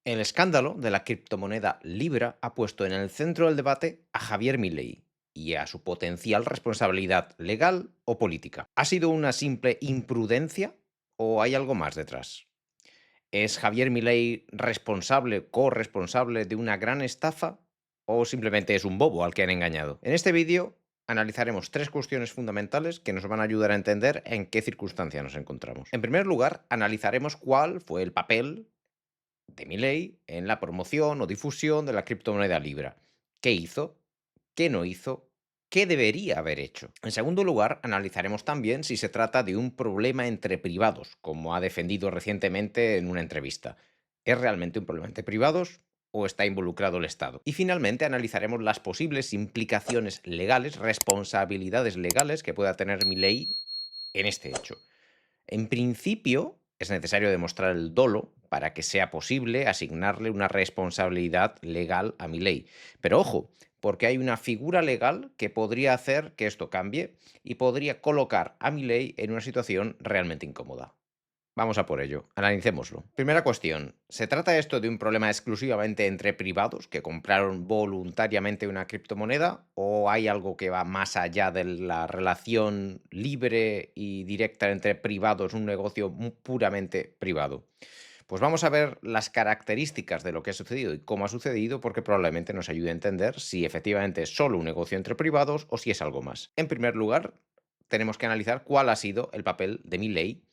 El escándalo de la criptomoneda Libra ha puesto en el centro del debate a Javier Milei y a su potencial responsabilidad legal o política. ¿Ha sido una simple imprudencia o hay algo más detrás? ¿Es Javier Milei responsable, corresponsable de una gran estafa o simplemente es un bobo al que han engañado? En este vídeo analizaremos tres cuestiones fundamentales que nos van a ayudar a entender en qué circunstancia nos encontramos. En primer lugar, analizaremos cuál fue el papel de Milei en la promoción o difusión de la criptomoneda Libra. ¿Qué hizo? ¿Qué no hizo? ¿Qué debería haber hecho? En segundo lugar, analizaremos también si se trata de un problema entre privados, como ha defendido recientemente en una entrevista. ¿Es realmente un problema entre privados o está involucrado el Estado? Y finalmente analizaremos las posibles implicaciones legales, responsabilidades legales que pueda tener Milei en este hecho. En principio, es necesario demostrar el dolo para que sea posible asignarle una responsabilidad legal a mi ley. Pero ojo, porque hay una figura legal que podría hacer que esto cambie y podría colocar a mi ley en una situación realmente incómoda. Vamos a por ello, analicémoslo. Primera cuestión, ¿se trata esto de un problema exclusivamente entre privados que compraron voluntariamente una criptomoneda o hay algo que va más allá de la relación libre y directa entre privados, un negocio puramente privado? Pues vamos a ver las características de lo que ha sucedido y cómo ha sucedido porque probablemente nos ayude a entender si efectivamente es solo un negocio entre privados o si es algo más. En primer lugar, tenemos que analizar cuál ha sido el papel de mi ley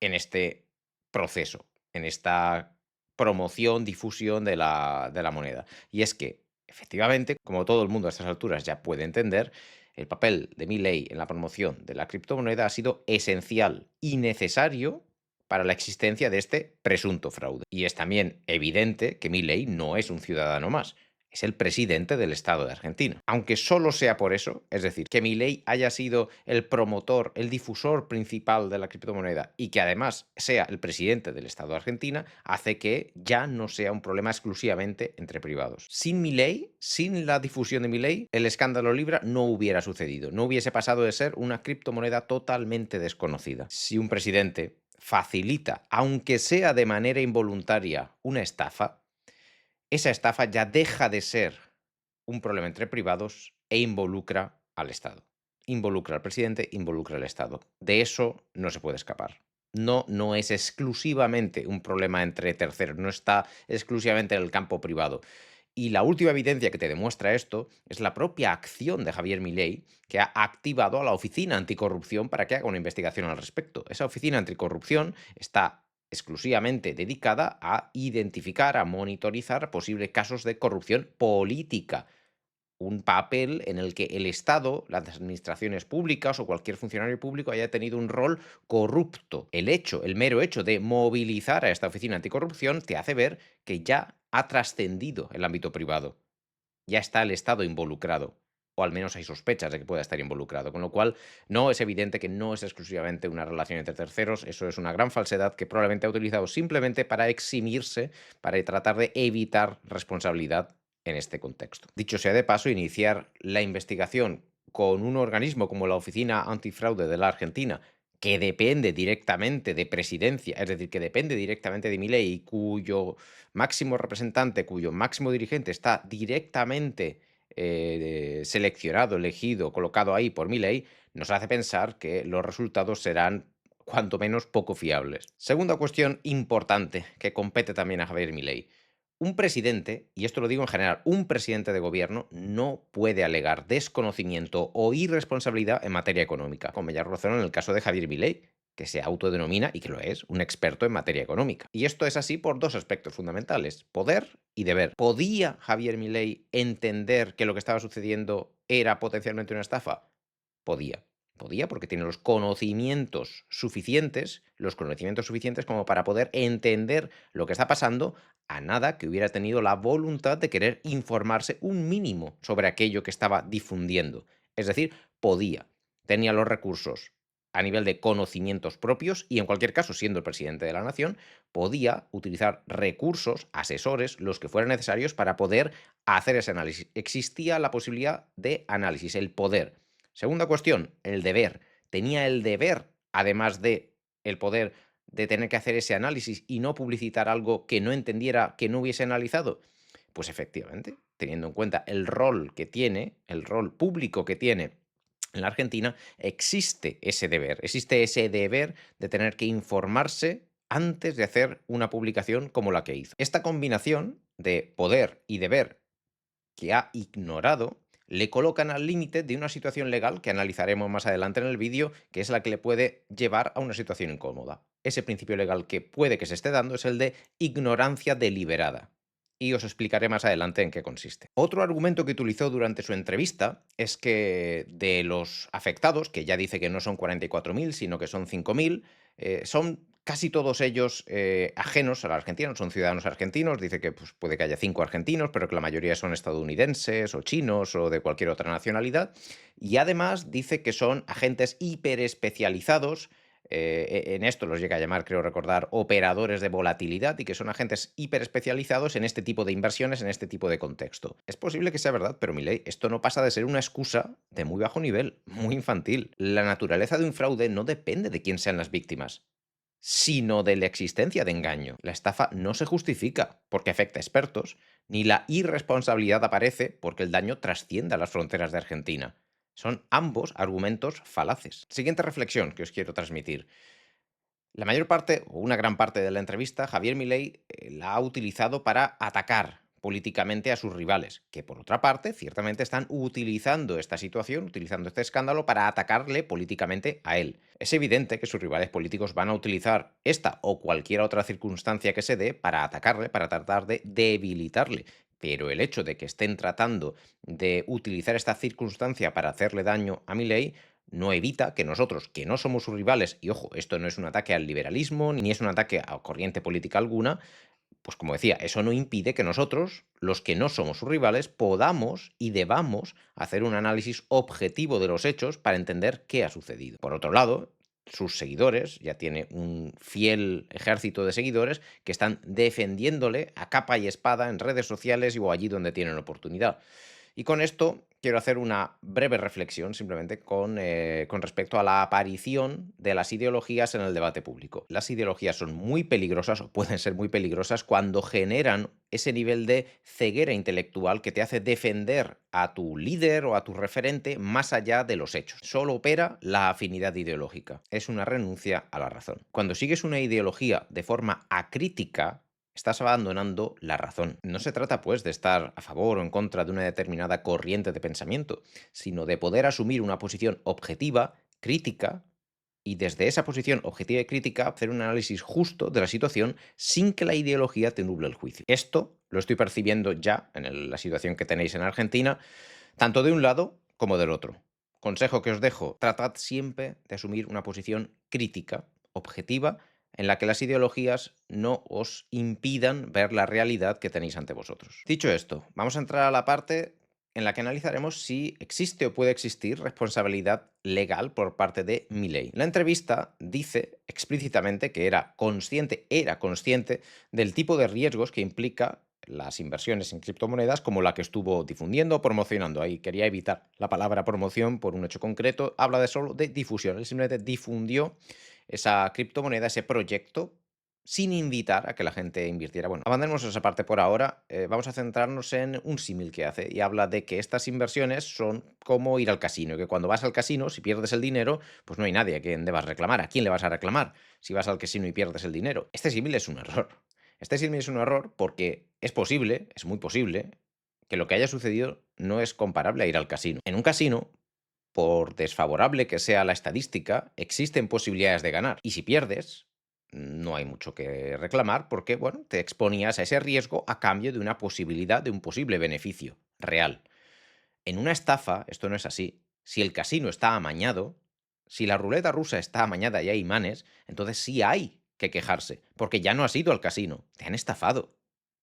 en este proceso, en esta promoción, difusión de la moneda. Y es que, efectivamente, como todo el mundo a estas alturas ya puede entender, el papel de Milei en la promoción de la criptomoneda ha sido esencial y necesario para la existencia de este presunto fraude. Y es también evidente que Milei no es un ciudadano más, es el presidente del Estado de Argentina. Aunque solo sea por eso, es decir, que Milei haya sido el promotor, el difusor principal de la criptomoneda y que además sea el presidente del Estado de Argentina, hace que ya no sea un problema exclusivamente entre privados. Sin Milei, sin la difusión de Milei, el escándalo Libra no hubiera sucedido, no hubiese pasado de ser una criptomoneda totalmente desconocida. Si un presidente facilita, aunque sea de manera involuntaria, una estafa, esa estafa ya deja de ser un problema entre privados e involucra al Estado. Involucra al presidente, involucra al Estado. De eso no se puede escapar. No, no es exclusivamente un problema entre terceros, no está exclusivamente en el campo privado. Y la última evidencia que te demuestra esto es la propia acción de Javier Milei, que ha activado a la Oficina Anticorrupción para que haga una investigación al respecto. Esa Oficina Anticorrupción está exclusivamente dedicada a identificar, a monitorizar posibles casos de corrupción política, un papel en el que el Estado, las administraciones públicas o cualquier funcionario público haya tenido un rol corrupto. El mero hecho de movilizar a esta oficina anticorrupción te hace ver que ya ha trascendido el ámbito privado. Ya está el Estado involucrado. O al menos hay sospechas de que pueda estar involucrado. Con lo cual, no es evidente que no es exclusivamente una relación entre terceros. Eso es una gran falsedad que probablemente ha utilizado simplemente para eximirse, para tratar de evitar responsabilidad en este contexto. Dicho sea de paso, iniciar la investigación con un organismo como la Oficina Antifraude de la Argentina, que depende directamente de presidencia, es decir, que depende directamente de Milei y cuyo máximo representante, cuyo máximo dirigente está directamente seleccionado, elegido, colocado ahí por Milei, nos hace pensar que los resultados serán cuanto menos poco fiables. Segunda cuestión importante que compete también a Javier Milei. Un presidente, y esto lo digo en general, un presidente de gobierno no puede alegar desconocimiento o irresponsabilidad en materia económica, como ya razonó en el caso de Javier Milei, que se autodenomina, y que lo es, un experto en materia económica. Y esto es así por dos aspectos fundamentales, poder y deber. ¿Podía Javier Milei entender que lo que estaba sucediendo era potencialmente una estafa? Podía. Podía porque tiene los conocimientos suficientes como para poder entender lo que está pasando a nada que hubiera tenido la voluntad de querer informarse un mínimo sobre aquello que estaba difundiendo. Es decir, podía. Tenía los recursos a nivel de conocimientos propios y en cualquier caso, siendo el presidente de la nación, podía utilizar recursos, asesores, los que fueran necesarios para poder hacer ese análisis. Existía la posibilidad de análisis, el poder. Segunda cuestión, el deber. Tenía el deber, además de el poder, de tener que hacer ese análisis y no publicitar algo que no entendiera, que no hubiese analizado? Pues efectivamente, teniendo en cuenta el rol que tiene, el rol público que tiene en la Argentina, existe ese deber de tener que informarse antes de hacer una publicación como la que hizo. Esta combinación de poder y deber que ha ignorado le colocan al límite de una situación legal que analizaremos más adelante en el vídeo, que es la que le puede llevar a una situación incómoda. Ese principio legal que puede que se esté dando es el de ignorancia deliberada. Y os explicaré más adelante en qué consiste. Otro argumento que utilizó durante su entrevista es que de los afectados, que ya dice que no son 44.000, sino que son 5.000, son casi todos ellos ajenos a la Argentina, no son ciudadanos argentinos. Dice que pues, puede que haya 5 argentinos, pero que la mayoría son estadounidenses o chinos o de cualquier otra nacionalidad. Y además dice que son agentes hiperespecializados. En esto los llega a llamar, creo recordar, operadores de volatilidad, y que son agentes hiperespecializados en este tipo de inversiones, en este tipo de contexto. Es posible que sea verdad, pero Milei, esto no pasa de ser una excusa de muy bajo nivel, muy infantil. La naturaleza de un fraude no depende de quién sean las víctimas, sino de la existencia de engaño. La estafa no se justifica porque afecta a expertos, ni la irresponsabilidad aparece porque el daño trasciende a las fronteras de Argentina. Son ambos argumentos falaces. Siguiente reflexión que os quiero transmitir. La mayor parte, o una gran parte de la entrevista, Javier Milei la ha utilizado para atacar políticamente a sus rivales, que por otra parte, ciertamente están utilizando esta situación, utilizando este escándalo para atacarle políticamente a él. Es evidente que sus rivales políticos van a utilizar esta o cualquier otra circunstancia que se dé para atacarle, para tratar de debilitarle. Pero el hecho de que estén tratando de utilizar esta circunstancia para hacerle daño a Milei no evita que nosotros, que no somos sus rivales, y ojo, esto no es un ataque al liberalismo, ni es un ataque a corriente política alguna, pues como decía, eso no impide que nosotros, los que no somos sus rivales, podamos y debamos hacer un análisis objetivo de los hechos para entender qué ha sucedido. Por otro lado, sus seguidores, ya tiene un fiel ejército de seguidores que están defendiéndole a capa y espada en redes sociales o allí donde tienen oportunidad. Y con esto quiero hacer una breve reflexión simplemente con respecto a la aparición de las ideologías en el debate público. Las ideologías son muy peligrosas, o pueden ser muy peligrosas, cuando generan ese nivel de ceguera intelectual que te hace defender a tu líder o a tu referente más allá de los hechos. Solo opera la afinidad ideológica. Es una renuncia a la razón. Cuando sigues una ideología de forma acrítica, estás abandonando la razón. No se trata, pues, de estar a favor o en contra de una determinada corriente de pensamiento, sino de poder asumir una posición objetiva, crítica, y desde esa posición objetiva y crítica hacer un análisis justo de la situación sin que la ideología te nuble el juicio. Esto lo estoy percibiendo ya en la situación que tenéis en Argentina, tanto de un lado como del otro. Consejo que os dejo: tratad siempre de asumir una posición crítica, objetiva, en la que las ideologías no os impidan ver la realidad que tenéis ante vosotros. Dicho esto, vamos a entrar a la parte en la que analizaremos si existe o puede existir responsabilidad legal por parte de Milei. La entrevista dice explícitamente que era consciente del tipo de riesgos que implica las inversiones en criptomonedas, como la que estuvo difundiendo o promocionando. Ahí quería evitar la palabra promoción por un hecho concreto. Habla de solo de difusión. Él simplemente difundió esa criptomoneda, ese proyecto, sin invitar a que la gente invirtiera. Bueno, abandonemos esa parte por ahora. Vamos a centrarnos en un símil que hace, y habla de que estas inversiones son como ir al casino, y que cuando vas al casino, si pierdes el dinero, pues no hay nadie a quien debas reclamar. ¿A quién le vas a reclamar si vas al casino y pierdes el dinero? Este símil es un error. Este símil es un error porque es posible, es muy posible, que lo que haya sucedido no es comparable a ir al casino. En un casino, por desfavorable que sea la estadística, existen posibilidades de ganar. Y si pierdes, no hay mucho que reclamar porque, bueno, te exponías a ese riesgo a cambio de una posibilidad, de un posible beneficio real. En una estafa, esto no es así. Si el casino está amañado, si la ruleta rusa está amañada y hay imanes, entonces sí hay que quejarse, porque ya no has ido al casino, te han estafado.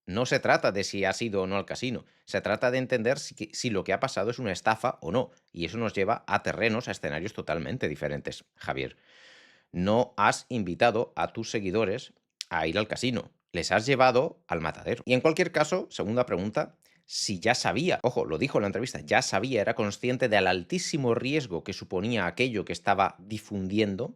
No se trata de si has ido o no al casino, se trata de entender si lo que ha pasado es una estafa o no, y eso nos lleva a terrenos, a escenarios totalmente diferentes, Javier. No has invitado a tus seguidores a ir al casino, les has llevado al matadero. Y en cualquier caso, segunda pregunta, si ya sabía, ojo, lo dijo en la entrevista, ya sabía, era consciente del altísimo riesgo que suponía aquello que estaba difundiendo,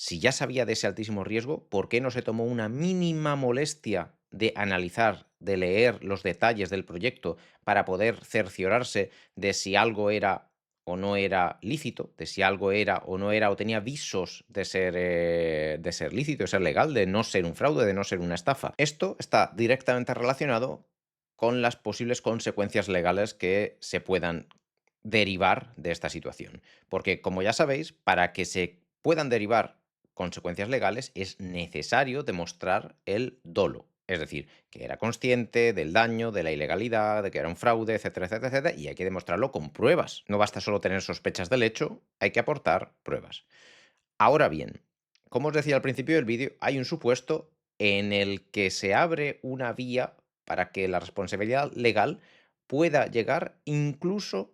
Si ya sabía de ese altísimo riesgo, ¿por qué no se tomó una mínima molestia de analizar, de leer los detalles del proyecto para poder cerciorarse de si algo era o no era lícito, de si algo era o no era o tenía visos de ser lícito, de ser legal, de no ser un fraude, de no ser una estafa? Esto está directamente relacionado con las posibles consecuencias legales que se puedan derivar de esta situación. Porque, como ya sabéis, para que se puedan derivar consecuencias legales es necesario demostrar el dolo. Es decir, que era consciente del daño, de la ilegalidad, de que era un fraude, etcétera, etcétera, etcétera, y hay que demostrarlo con pruebas. No basta solo tener sospechas del hecho, hay que aportar pruebas. Ahora bien, como os decía al principio del vídeo, hay un supuesto en el que se abre una vía para que la responsabilidad legal pueda llegar incluso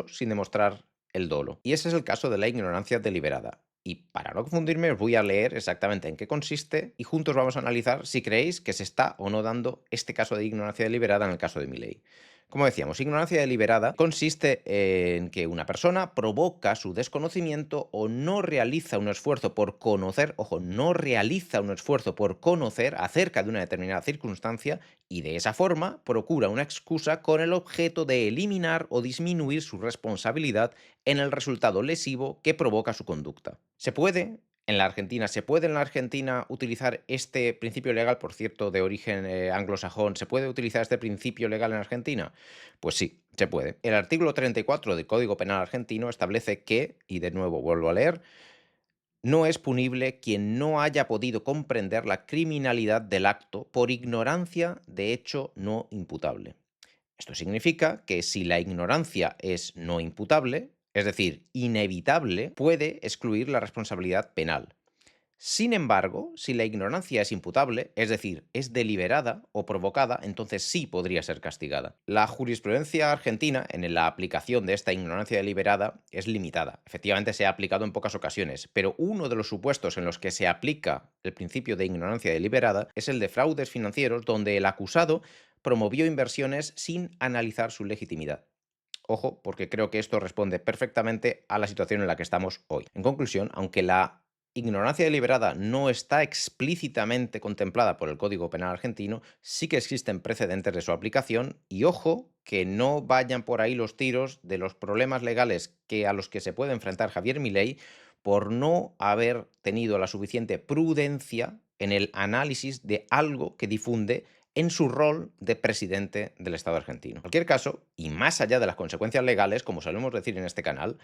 sin demostrar el dolo. Y ese es el caso de la ignorancia deliberada. Y para no confundirme, os voy a leer exactamente en qué consiste y juntos vamos a analizar si creéis que se está o no dando este caso de ignorancia deliberada en el caso de Milei. Como decíamos, ignorancia deliberada consiste en que una persona provoca su desconocimiento o no realiza un esfuerzo por conocer, ojo, no realiza un esfuerzo por conocer acerca de una determinada circunstancia y de esa forma procura una excusa con el objeto de eliminar o disminuir su responsabilidad en el resultado lesivo que provoca su conducta. ¿Se puede en la Argentina utilizar este principio legal, por cierto, de origen anglosajón? ¿Se puede utilizar este principio legal en Argentina? Pues sí, se puede. El artículo 34 del Código Penal argentino establece que, y de nuevo vuelvo a leer, no es punible quien no haya podido comprender la criminalidad del acto por ignorancia de hecho no imputable. Esto significa que si la ignorancia es no imputable, es decir, inevitable, puede excluir la responsabilidad penal. Sin embargo, si la ignorancia es imputable, es decir, es deliberada o provocada, entonces sí podría ser castigada. La jurisprudencia argentina en la aplicación de esta ignorancia deliberada es limitada. Efectivamente se ha aplicado en pocas ocasiones, pero uno de los supuestos en los que se aplica el principio de ignorancia deliberada es el de fraudes financieros, donde el acusado promovió inversiones sin analizar su legitimidad. Ojo, porque creo que esto responde perfectamente a la situación en la que estamos hoy. En conclusión, aunque la ignorancia deliberada no está explícitamente contemplada por el Código Penal argentino, sí que existen precedentes de su aplicación y ojo que no vayan por ahí los tiros de los problemas legales a los que se puede enfrentar Javier Milei por no haber tenido la suficiente prudencia en el análisis de algo que difunde en su rol de presidente del Estado argentino. En cualquier caso, y más allá de las consecuencias legales, como solemos decir en este canal,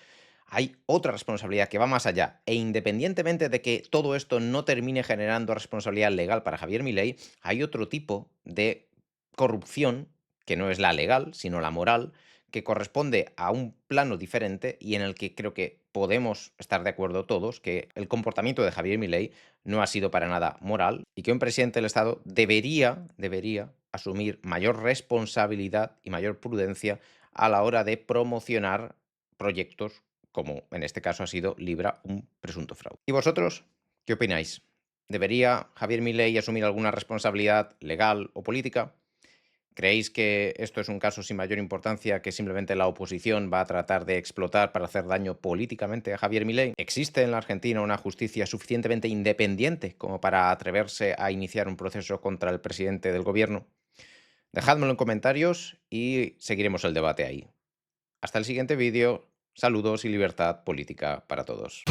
hay otra responsabilidad que va más allá, e independientemente de que todo esto no termine generando responsabilidad legal para Javier Milei, hay otro tipo de corrupción, que no es la legal, sino la moral, que corresponde a un plano diferente y en el que creo que podemos estar de acuerdo todos que el comportamiento de Javier Milei no ha sido para nada moral y que un presidente del Estado debería asumir mayor responsabilidad y mayor prudencia a la hora de promocionar proyectos como en este caso ha sido Libra, un presunto fraude. ¿Y vosotros qué opináis? ¿Debería Javier Milei asumir alguna responsabilidad legal o política? ¿Creéis que esto es un caso sin mayor importancia que simplemente la oposición va a tratar de explotar para hacer daño políticamente a Javier Milei? ¿Existe en la Argentina una justicia suficientemente independiente como para atreverse a iniciar un proceso contra el presidente del gobierno? Dejádmelo en comentarios y seguiremos el debate ahí. Hasta el siguiente vídeo. Saludos y libertad política para todos.